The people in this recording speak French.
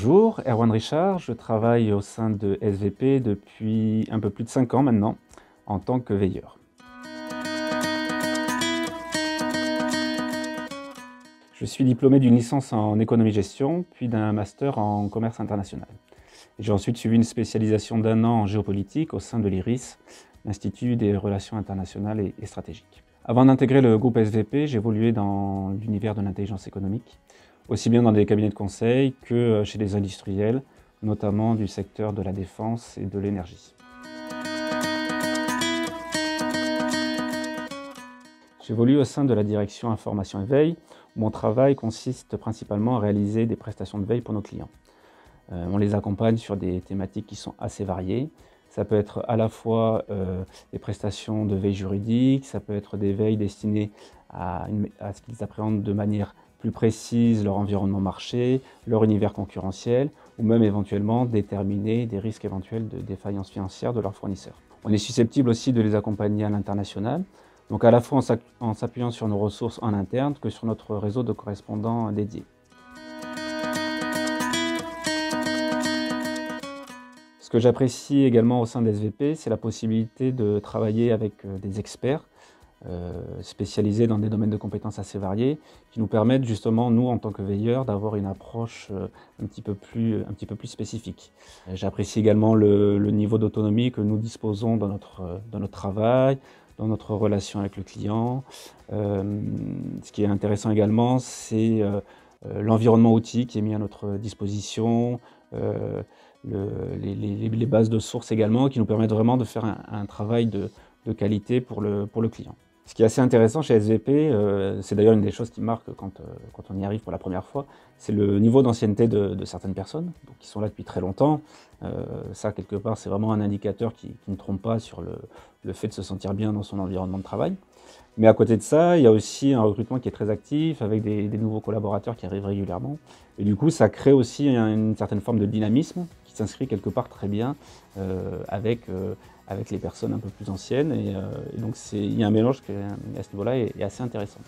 Bonjour, Erwan Richard, je travaille au sein de SVP depuis un peu plus de 5 ans maintenant, en tant que veilleur. Je suis diplômé d'une licence en économie-gestion, puis d'un master en commerce international. J'ai ensuite suivi une spécialisation d'1 an en géopolitique au sein de l'IRIS, l'Institut des relations internationales et stratégiques. Avant d'intégrer le groupe SVP, j'ai évolué dans l'univers de l'intelligence économique, aussi bien dans des cabinets de conseil que chez des industriels, notamment du secteur de la défense et de l'énergie. J'évolue au sein de la direction information et veille, où mon travail consiste principalement à réaliser des prestations de veille pour nos clients. On les accompagne sur des thématiques qui sont assez variées. Ça peut être à la fois des prestations de veille juridique, ça peut être des veilles destinées à ce qu'ils appréhendent de manière plus précise leur environnement marché, leur univers concurrentiel, ou même éventuellement déterminer des risques éventuels de défaillance financière de leurs fournisseurs. On est susceptible aussi de les accompagner à l'international, donc à la fois en s'appuyant sur nos ressources en interne que sur notre réseau de correspondants dédiés. Ce que j'apprécie également au sein de SVP, c'est la possibilité de travailler avec des experts spécialisés dans des domaines de compétences assez variés, qui nous permettent justement, nous, en tant que veilleurs, d'avoir une approche un petit peu plus spécifique. J'apprécie également le niveau d'autonomie que nous disposons dans notre travail, dans notre relation avec le client. Ce qui est intéressant également, c'est l'environnement outil qui est mis à notre disposition, les bases de sources également, qui nous permettent vraiment de faire un travail de qualité pour le client. Ce qui est assez intéressant chez SVP, c'est d'ailleurs une des choses qui marque quand on y arrive pour la première fois, c'est le niveau d'ancienneté de certaines personnes, donc qui sont là depuis très longtemps. Ça, quelque part, c'est vraiment un indicateur qui ne trompe pas sur le fait de se sentir bien dans son environnement de travail. Mais à côté de ça, il y a aussi un recrutement qui est très actif, avec des nouveaux collaborateurs qui arrivent régulièrement. Et du coup, ça crée aussi une certaine forme de dynamisme qui s'inscrit quelque part très bien avec les personnes un peu plus anciennes. Et donc, il y a un mélange qui, à ce niveau-là, est assez intéressant.